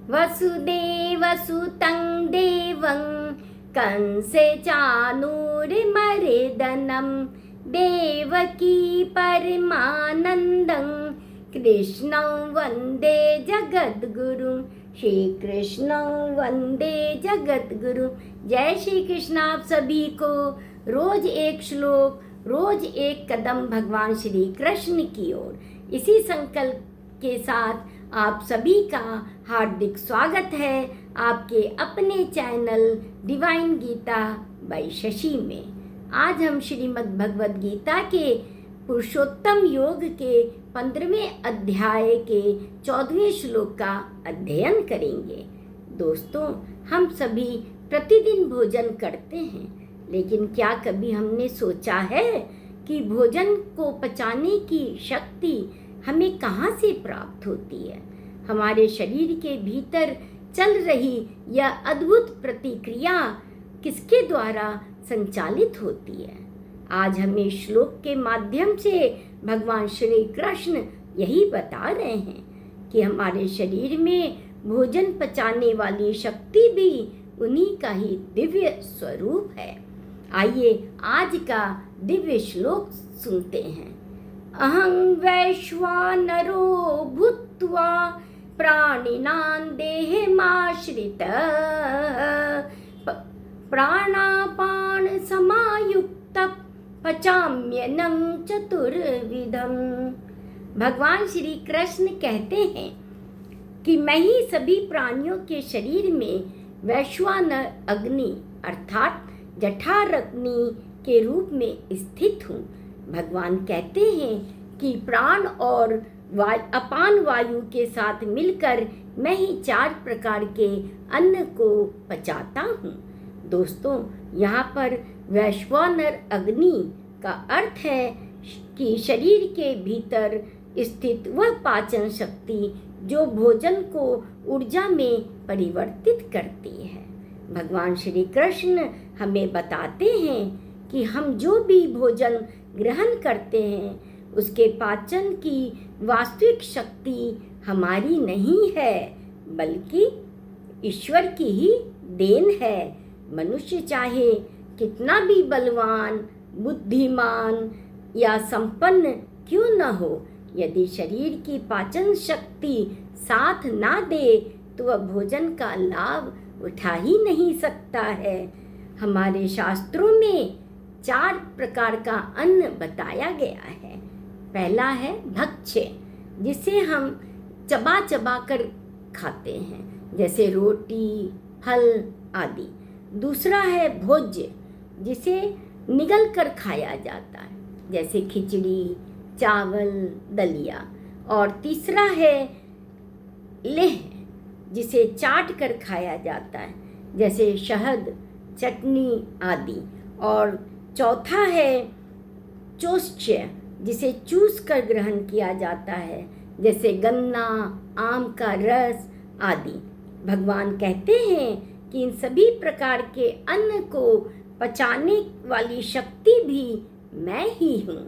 वसुदेवसुतं देवं कंसे चाणूरमर्दनं देवकी परमानन्दं कृष्णं वन्दे जगद्गुरुं। श्री कृष्णं वन्दे जगद्गुरु। जय श्री कृष्ण। आप सभी को रोज एक श्लोक, रोज एक कदम भगवान श्री कृष्ण की ओर, इसी संकल्प के साथ आप सभी का हार्दिक स्वागत है आपके अपने channel divine Gita by Shashi में। आज हम श्रीमद् भगवद गीता के पुरुषोत्तम योग के 15वें अध्याय के 14वें श्लोक का अध्ययन करेंगे। दोस्तों, हम सभी प्रतिदिन भोजन करते हैं, लेकिन क्या कभी हमने सोचा है कि भोजन को पचाने की शक्ति हमें कहाँ से प्राप्त होती है? हमारे शरीर के भीतर चल रही यह अद्भुत प्रतिक्रिया किसके द्वारा संचालित होती है? आज हमें श्लोक के माध्यम से भगवान श्री कृष्ण यही बता रहे हैं कि हमारे शरीर में भोजन पचाने वाली शक्ति भी उन्हीं का ही दिव्य स्वरूप है। आइए आज का दिव्य श्लोक सुनते हैं। अहं वैश्वानरो भूत्वा प्राणिनां देहमाश्रितः प्राणापान समायुक्तः पचाम्यन्नं चतुर्विधम्। भगवान श्री कृष्ण कहते हैं कि मैं ही सभी प्राणियों के शरीर में वैश्वानर अग्नि अर्थात जठराग्नि के रूप में स्थित हूँ। भगवान कहते हैं कि प्राण और अपान वायु के साथ मिलकर मैं ही 4 प्रकार के अन्न को पचाता हूँ। दोस्तों, यहाँ पर वैश्वानर अग्नि का अर्थ है कि शरीर के भीतर स्थित वह पाचन शक्ति जो भोजन को ऊर्जा में परिवर्तित करती है। भगवान श्री कृष्ण हमें बताते हैं कि हम जो भी भोजन ग्रहण करते हैं उसके पाचन की वास्तविक शक्ति हमारी नहीं है, बल्कि ईश्वर की ही देन है। मनुष्य चाहे कितना भी बलवान, बुद्धिमान या संपन्न क्यों न हो, यदि शरीर की पाचन शक्ति साथ ना दे तो वह भोजन का लाभ उठा ही नहीं सकता है। हमारे शास्त्रों में 4 प्रकार का अन्न बताया गया है। पहला है भक्ष्य, जिसे हम चबा चबा कर खाते हैं, जैसे रोटी, फल आदि। दूसरा है भोज्य, जिसे निगल कर खाया जाता है, जैसे खिचड़ी, चावल, दलिया। और तीसरा है लेह, जिसे चाट कर खाया जाता है, जैसे शहद, चटनी आदि। और चौथा है चोष्य, जिसे चूस कर ग्रहण किया जाता है, जैसे गन्ना, आम का रस आदि। भगवान कहते हैं कि इन सभी प्रकार के अन्न को पचाने वाली शक्ति भी मैं ही हूँ।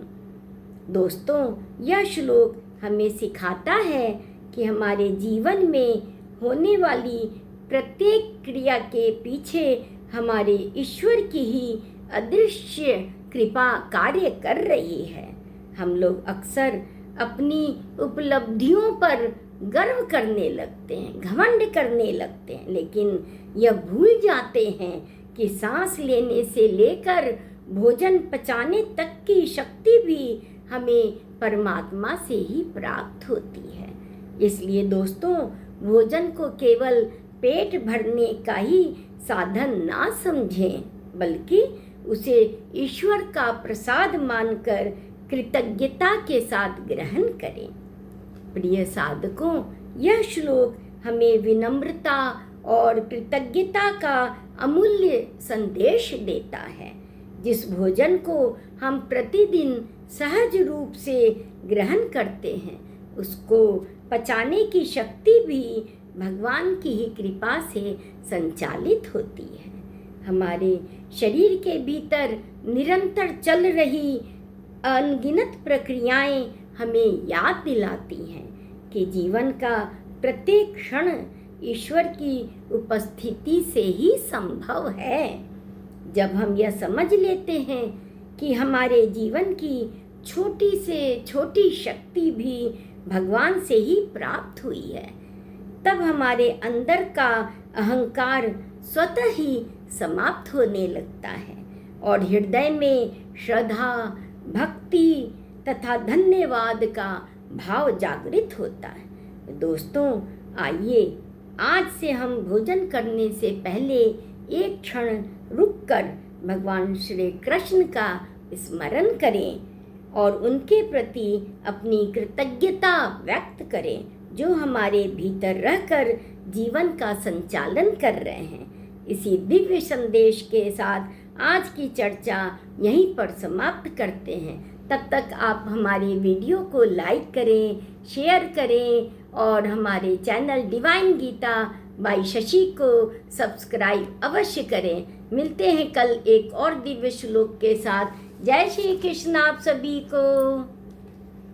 दोस्तों, यह श्लोक हमें सिखाता है कि हमारे जीवन में होने वाली प्रत्येक क्रिया के पीछे हमारे ईश्वर की ही अदृश्य कृपा कार्य कर रही है। हम लोग अक्सर अपनी उपलब्धियों पर गर्व करने लगते हैं, घमंड करने लगते हैं, लेकिन यह भूल जाते हैं कि सांस लेने से लेकर भोजन पचाने तक की शक्ति भी हमें परमात्मा से ही प्राप्त होती है। इसलिए दोस्तों, भोजन को केवल पेट भरने का ही साधन ना समझें, बल्कि उसे ईश्वर का प्रसाद मानकर कृतज्ञता के साथ ग्रहण करें। प्रिय साधकों, यह श्लोक हमें विनम्रता और कृतज्ञता का अमूल्य संदेश देता है। जिस भोजन को हम प्रतिदिन सहज रूप से ग्रहण करते हैं, उसको पचाने की शक्ति भी भगवान की ही कृपा से संचालित होती है। हमारे शरीर के भीतर निरंतर चल रही अनगिनत प्रक्रियाएं हमें याद दिलाती हैं कि जीवन का प्रत्येक क्षण ईश्वर की उपस्थिति से ही संभव है। जब हम यह समझ लेते हैं कि हमारे जीवन की छोटी से छोटी शक्ति भी भगवान से ही प्राप्त हुई है, तब हमारे अंदर का अहंकार स्वतः ही समाप्त होने लगता है और हृदय में श्रद्धा, भक्ति तथा धन्यवाद का भाव जागृत होता है। दोस्तों, आइए आज से हम भोजन करने से पहले एक क्षण रुककर भगवान श्री कृष्ण का स्मरण करें और उनके प्रति अपनी कृतज्ञता व्यक्त करें, जो हमारे भीतर रहकर जीवन का संचालन कर रहे हैं। इसी दिव्य संदेश के साथ आज की चर्चा यहीं पर समाप्त करते हैं। तब तक आप हमारे वीडियो को लाइक करें, शेयर करें और हमारे channel divine Gita by Shashi को सब्सक्राइब अवश्य करें। मिलते हैं कल एक और दिव्य श्लोक के साथ। जय श्री कृष्ण आप सभी को।